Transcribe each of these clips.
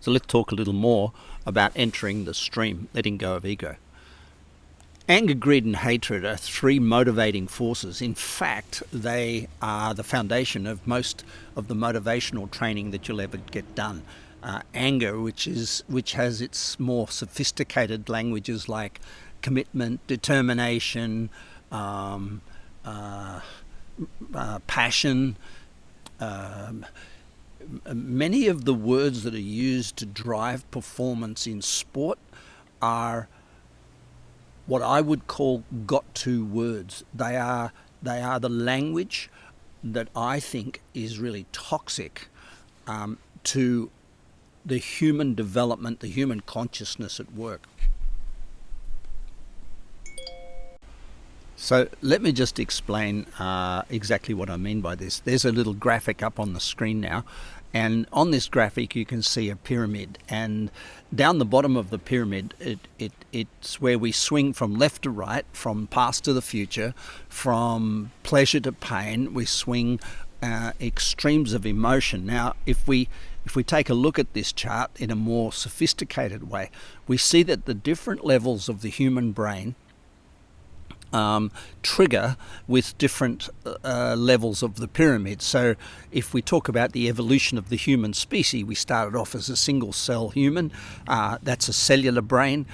So let's talk a little more about entering the stream, letting go of ego. Anger, greed, and hatred are three motivating forces. In fact, they are the foundation of most of the motivational training that you'll ever get done. Anger, which has its more sophisticated languages like commitment, determination, passion. Many of the words that are used to drive performance in sport are what I would call got-to words. They are the language that I think is really toxic to the human development, the human consciousness at work. So let me just explain exactly what I mean by this. There's a little graphic up on the screen now, and on this graphic you can see a pyramid, and down the bottom of the pyramid it's where we swing from left to right, from past to the future, from pleasure to pain. We swing extremes of emotion. Now if we take a look at this chart in a more sophisticated way, we see that the different levels of the human brain trigger with different levels of the pyramid. So if we talk about the evolution of the human species, we started off as a single cell human. That's a cellular brain.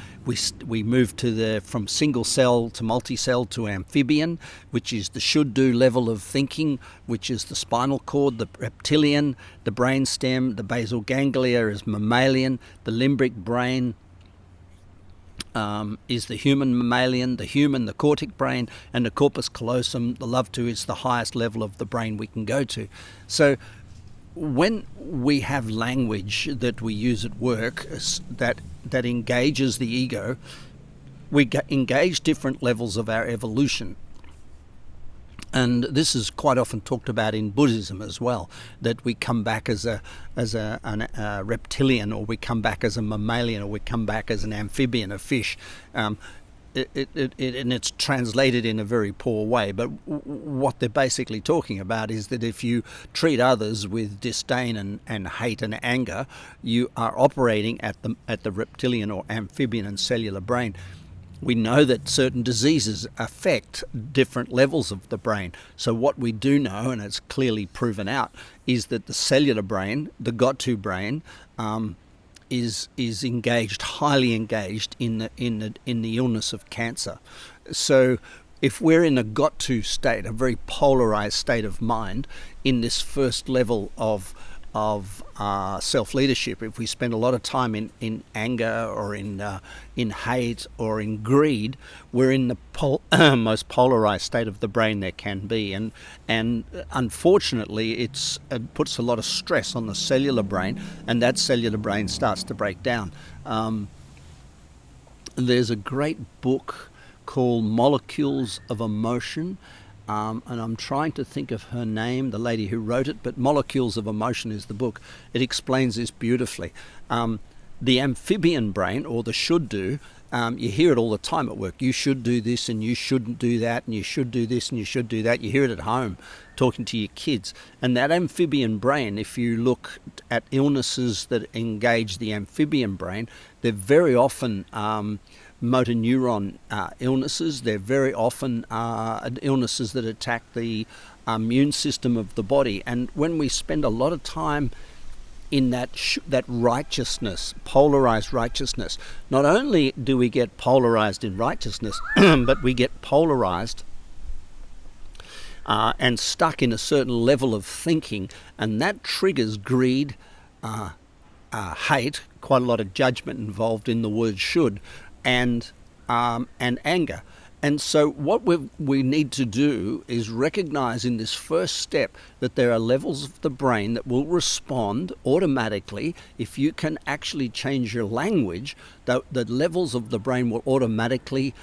We moved from single cell to multi-cell to amphibian, which is the should-do level of thinking, which is the spinal cord, the reptilian, the brainstem, the basal ganglia is mammalian, the limbic brain is the human mammalian, the cortic brain, and the corpus callosum, the love-to, is the highest level of the brain we can go to. So when we have language that we use at work that engages the ego, we engage different levels of our evolution. And this is quite often talked about in Buddhism as well, that we come back as a reptilian, or we come back as a mammalian, or we come back as an amphibian, a fish. And it's translated in a very poor way. But what they're basically talking about is that if you treat others with disdain and hate and anger, you are operating at the reptilian or amphibian and cellular brain. We know that certain diseases affect different levels of the brain. So what we do know, and it's clearly proven out, is that the cellular brain, the got-to brain, is engaged, highly engaged in the illness of cancer. So if we're in a got-to state, a very polarized state of mind, in this first level of self-leadership, if we spend a lot of time in anger or in hate or in greed, we're in the most polarized state of the brain there can be, and unfortunately it puts a lot of stress on the cellular brain, and that cellular brain starts to break down. There's a great book called Molecules of Emotion, and I'm trying to think of her name, the lady who wrote it, but Molecules of Emotion is the book. It explains this beautifully. The amphibian brain, or the should do, you hear it all the time at work. You should do this and you shouldn't do that, and you should do this and you should do that. You hear it at home talking to your kids. And that amphibian brain, if you look at illnesses that engage the amphibian brain, they're very often motor neuron illnesses. They're very often illnesses that attack the immune system of the body. And when we spend a lot of time in that righteousness, polarized righteousness, not only do we get polarized in righteousness, but we get polarized and stuck in a certain level of thinking, and that triggers greed, hate, quite a lot of judgment involved in the word should, and anger. And so what we need to do is recognize in this first step that there are levels of the brain that will respond automatically. If you can actually change your language, the levels of the brain will automatically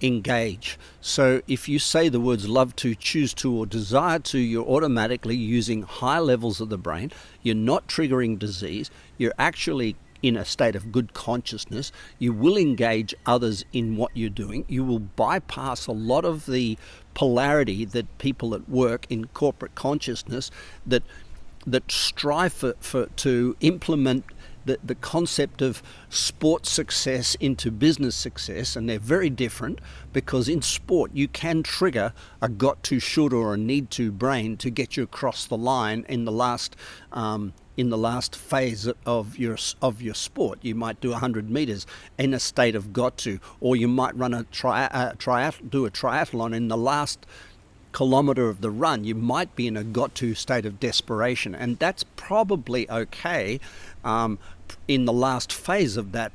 engage. So if you say the words love to, choose to, or desire to, you're automatically using high levels of the brain. You're not triggering disease. You're actually in a state of good consciousness. You will engage others in what you're doing. You will bypass a lot of the polarity that people at work in corporate consciousness that strive to implement the concept of sport success into business success, and they're very different, because in sport you can trigger a got to, should, or a need to brain to get you across the line in the last phase of your sport. You might do 100 meters in a state of got to, or you might run do a triathlon in the last kilometre of the run. You might be in a got to state of desperation, and that's probably okay in the last phase of that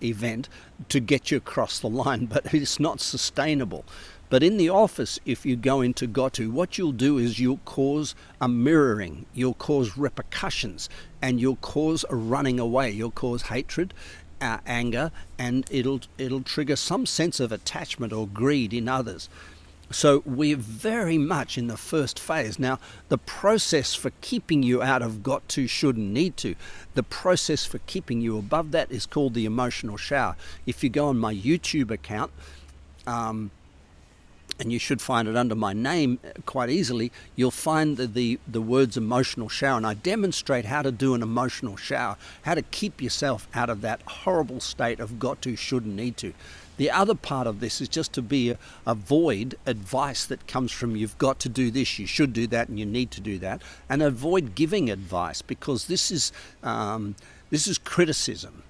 event to get you across the line, but it's not sustainable. But in the office, if you go into got to, what you'll do is you'll cause a mirroring, you'll cause repercussions, and you'll cause a running away. You'll cause hatred, anger, and it'll trigger some sense of attachment or greed in others. So we're very much in the first phase. Now, the process for keeping you out of got to, should, and need to, the process for keeping you above that is called the emotional shower. If you go on my YouTube account, and you should find it under my name quite easily, you'll find the words emotional shower, and I demonstrate how to do an emotional shower, how to keep yourself out of that horrible state of got to, should, and need to. The other part of this is just to avoid advice that comes from you've got to do this, you should do that, and you need to do that, and avoid giving advice, because this is criticism.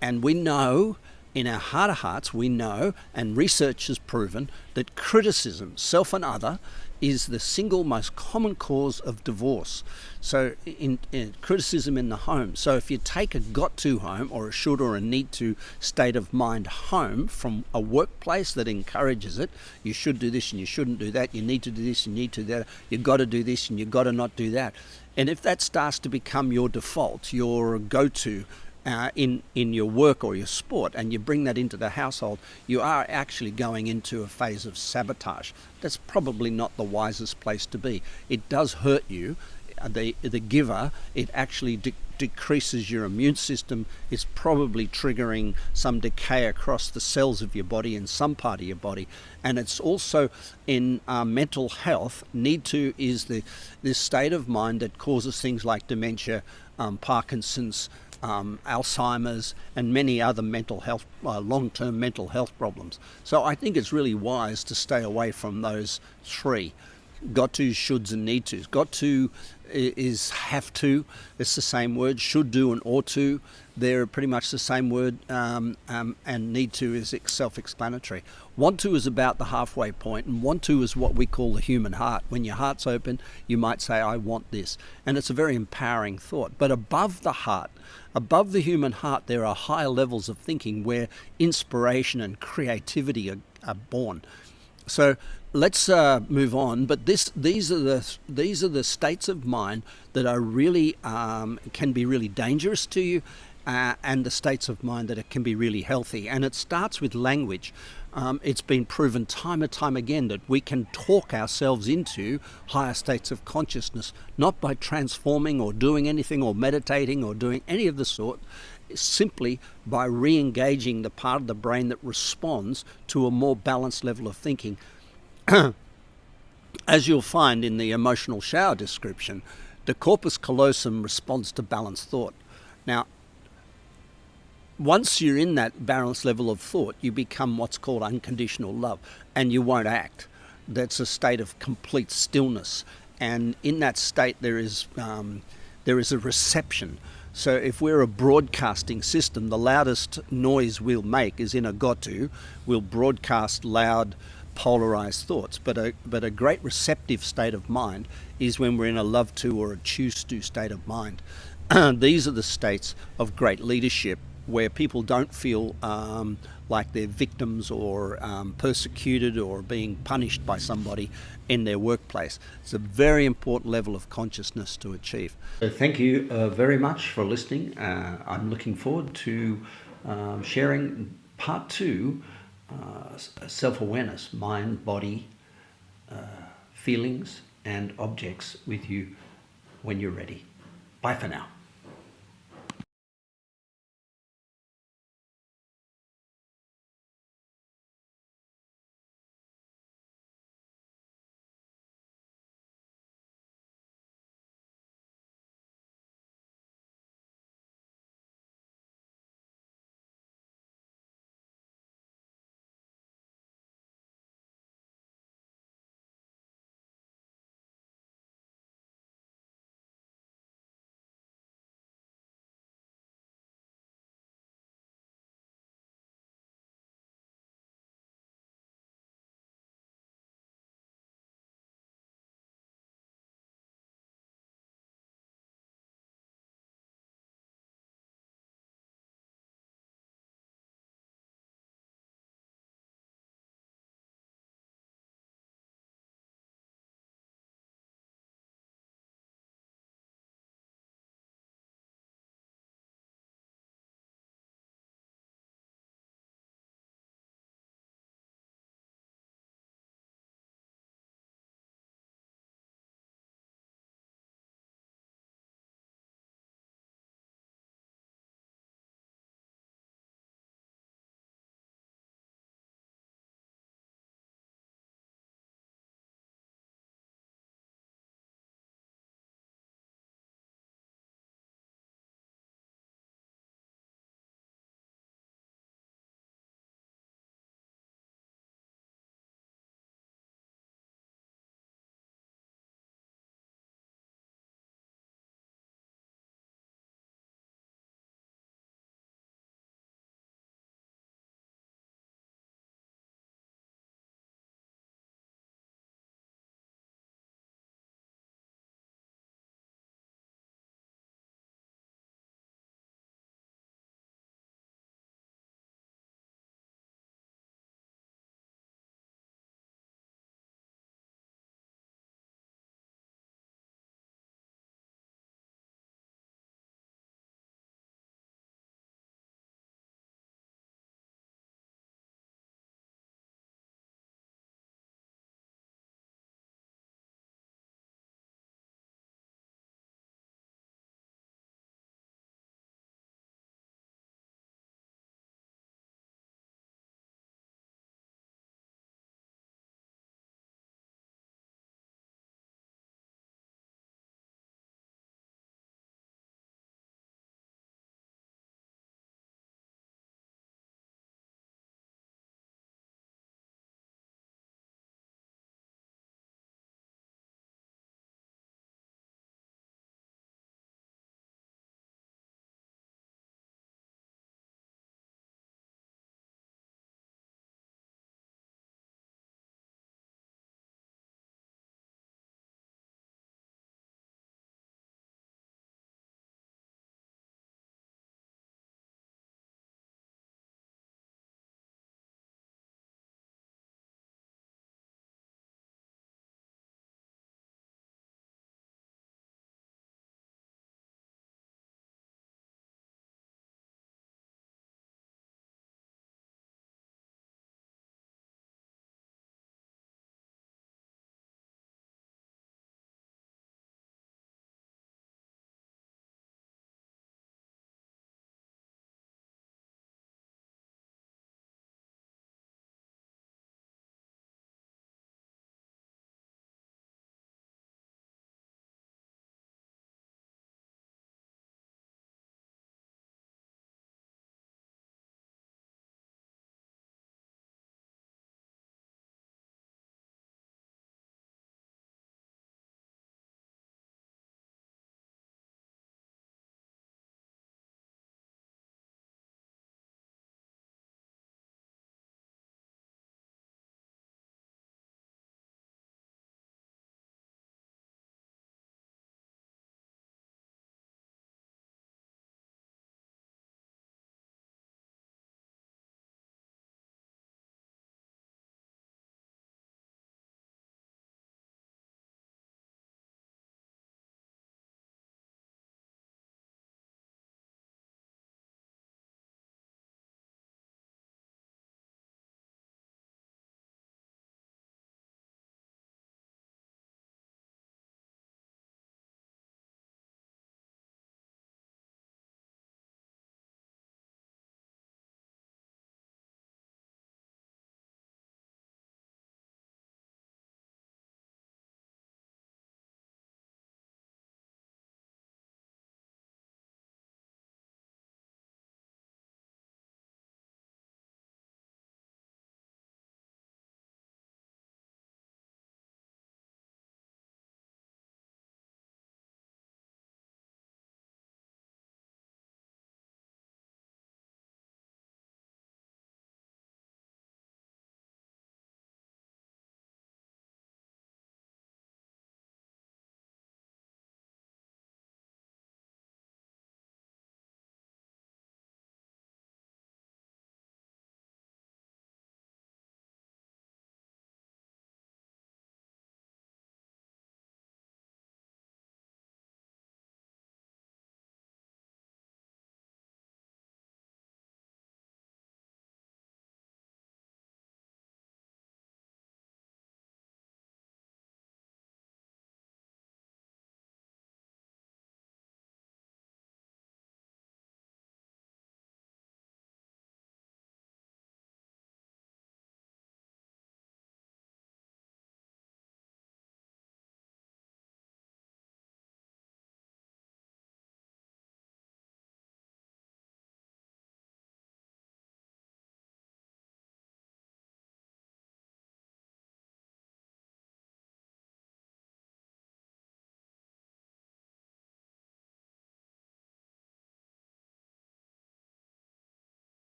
And we know, in our heart of hearts, we know, and research has proven, that criticism, self and other, is the single most common cause of divorce. So in criticism in the home. So if you take a got to home, or a should or a need to state of mind home from a workplace that encourages it, you should do this and you shouldn't do that, you need to do this and you need to do that, you've got to do this and you've got to not do that. And if that starts to become your default, your go-to, in your work or your sport, and you bring that into the household, you are actually going into a phase of sabotage. That's probably not the wisest place to be. It does hurt you, the giver. It actually decreases your immune system. It's probably triggering some decay across the cells of your body, in some part of your body. And it's also in mental health. Need to is this state of mind that causes things like dementia, Parkinson's, Alzheimer's, and many other mental health, long-term mental health problems. So I think it's really wise to stay away from those three: got to, shoulds, and need tos. Got to is have to. It's the same word. Should do and ought to, they're pretty much the same word. And need to is self-explanatory. Want to is about the halfway point, and want to is what we call the human heart. When your heart's open, you might say, I want this. And it's a very empowering thought. But above the heart, above the human heart, there are higher levels of thinking where inspiration and creativity are born. So let's move on. But these are the states of mind that are really can be really dangerous to you, and the states of mind that it can be really healthy. And it starts with language. It's been proven time and time again that we can talk ourselves into higher states of consciousness, not by transforming or doing anything or meditating or doing any of the sort, simply by re-engaging the part of the brain that responds to a more balanced level of thinking. As you'll find in the emotional shower description, the corpus callosum responds to balanced thought. Now, once you're in that balanced level of thought, you become what's called unconditional love, and you won't act. That's a state of complete stillness, and in that state there is a reception. So if we're a broadcasting system, the loudest noise we'll make is in a got to. We'll broadcast loud, polarized thoughts, but a great receptive state of mind is when we're in a love to or a choose to state of mind. These are the states of great leadership, where people don't feel like they're victims or persecuted or being punished by somebody in their workplace. It's a very important level of consciousness to achieve. So thank you very much for listening. I'm looking forward to sharing part 2, self-awareness, mind, body, feelings and objects with you when you're ready. Bye for now.